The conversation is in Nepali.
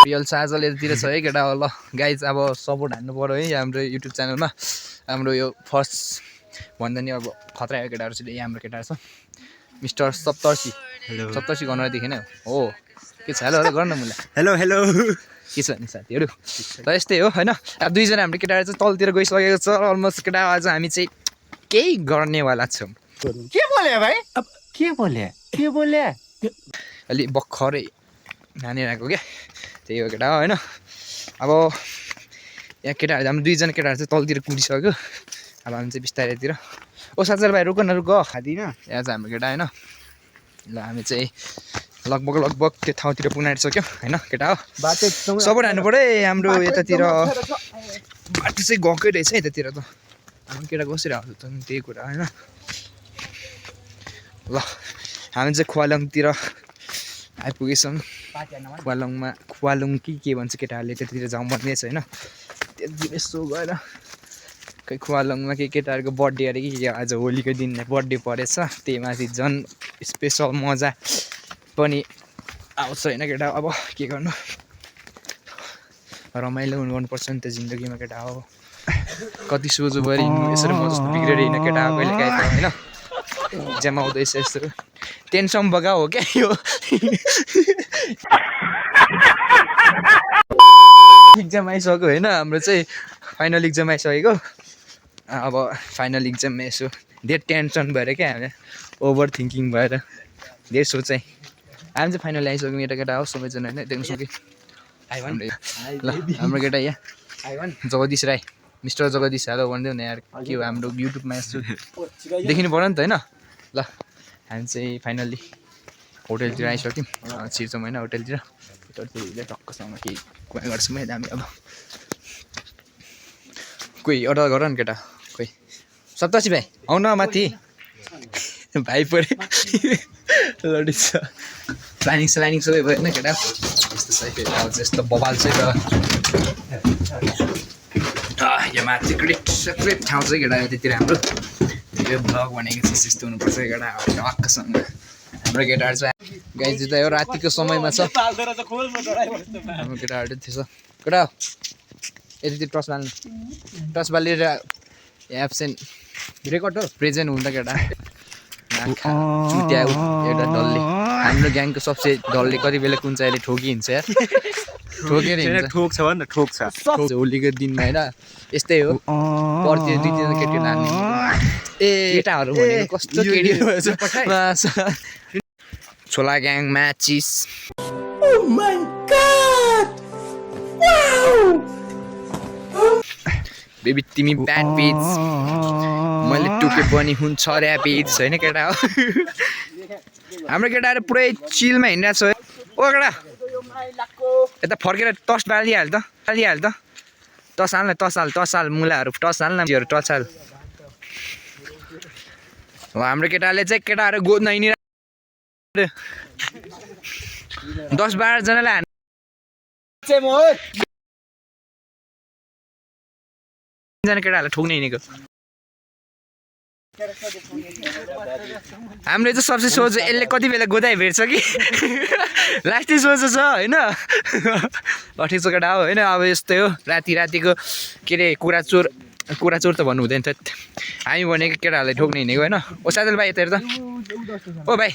रियल साजल यतातिर छ है केटा ल गाइज अब सपोर्ट हान्नु पर्यो है हाम्रो युट्युब च्यानलमा हाम्रो यो फर्स्ट भन्दा नि अब खतरा केटाहरू चाहिँ यहाँ हाम्रो केटाहरू छ मिस्टर सप्तर्षी सप्तर्षी गर्न देखेन हो के छ हेलो हेलो गर्न मुला हेलो हेलो के छ नि साथीहरू त यस्तै हो होइन अब दुईजना हाम्रो केटाहरू चाहिँ तलतिर गइसकेको छ अलमोस्ट केटा आज हामी चाहिँ केही गर्नेवाला छौँ के बोले भाइ अब के बोले अलि भर्खरै नानी आएको क्या त्यही हो केटा होइन अब यहाँ केटाहरू हाम्रो दुईजना केटाहरू चाहिँ तलतिर कुदिसक्यो अब हामी चाहिँ बिस्तारैतिर ओ साथीहरू भाइ रुक न रुक खाँदिनँ यहाँ चाहिँ हाम्रो केटा होइन ल हामी चाहिँ लगभग त्यो ठाउँतिर पुग्न आँटिसक्यो होइन केटा हो सपोर्ट हान्नु पऱ्यो है हाम्रो यतातिर बाटो चाहिँ गएकै रहेछ है यतातिर त हाम्रो केटा कसरी आउँछ त त्यही कुरा होइन ल हामी चाहिँ खोवालङतिर आइपुगेछौँ खोवालुङ के भन्छ केटाहरूले त्यतातिर जाउँ भन्ने छ होइन त्यति यसो गएर खै खोवालङमा केटाहरूको बर्थडे अरे कि आज होलीको दिन बर्थडे परेछ त्यही माथि झन् स्पेसल मजा पनि आउँछ होइन केटा अब के गर्नु रमाइलो गर्नुपर्छ नि त जिन्दगीमा केटा हो कति सोझोभरि यसरी म जस्तो बिग्रेर हिँड्न केटा कहिले काहीँ त होइन इक्जाम आउँदैछ यस्तो टेन्सन बगा हो क्या यो इक्जाम आइसक्यो होइन हाम्रो चाहिँ फाइनल इक्जाम आइसकेको अब फाइनल इक्जाममा यसो धेरै टेन्सन भएर क्या हामी ओभर थिङ्किङ भएर धेरै सोचाइ हामी चाहिँ फाइनल आइसक्यौँ एउटा केटा हो सबैजना होइन देख्नु सक्यो ल हाम्रो केटा यहाँ जगदीश राई मिस्टर जगदीश हेलो भनिदेऊ न यार के हो हाम्रो युट्युबमा यस्तो देखिनु पऱ्यो नि त होइन ल हामी चाहिँ फाइनल्ली होटेलतिर आइसक्यौँ छिर्छौँ होइन होटेलतिर टक्कसँग केही कुरा गर्छौँ है हामी अब कोही अर्डर गर न केटा कोही सप्तर्षी भाइ आउन माथि भाइ पऱ्यो लडी छ प्लानिङ सबै भयो होइन केटा यस्तो छ फेरि अब यस्तो बबाल चाहिँ यो माथि सेक्रेट ठाउँ चाहिँ केटा त्यतिर हाम्रो यो ब्लग भनेको चाहिँ यस्तो हुनुपर्छ केटा टक्कसँग हाम्रो केटाहरू चाहिँ गाई जित्दा यो रातिको समयमा छ हाम्रो केटाहरू थिएछ केटा यति टस बाल्नु टस बालेर एब्सेन्ट रेकर्ड हो प्रेजेन्ट हुन्छ केटा चुट्या एउटा डलले हाम्रो ग्याङको सबसे डलले कति बेला कुन चाहिँ अहिले ठोकिन्छ यार ठोकेर हिँड्छ ठोक्छ भन्न ठोक्छ होलीको दिनमा होइन यस्तै हो पर्थ्यो दुई तिनजना केटी लाने ए केटाहरू भनेको कस्तो केटीहरू छोला ग्याङ म्याचिस बेबी तिमी ब्याड पेज मैले टुके पनि हुन्छ ऱ्यापेज होइन केटा हो हाम्रो केटाहरू पुरै चिलमा हिँडिरहेको छ ओ केटा यता फर्केर टस बालिहाल त टस हाल मुलाहरू टस हाल न टस हाल हाम्रो केटाले चाहिँ केटाहरू गोद्न हिँडिरहेको 10-12 जनालाई जना केटाहरूलाई ठोक्ने हिँडेको हाम्रो चाहिँ सबसे सोझो यसले कति बेला गोदाइ भेट्छ कि लास्टै सोझो छ होइन ठिक छ केटा हो होइन अब यस्तै हो रातिको के अरे कुरा चोर त भन्नु हुँदैन त हामी भनेको केटाहरूलाई ठोक्ने हिँडेको होइन ओ साजल भाइ यता हेर त ओ भाइ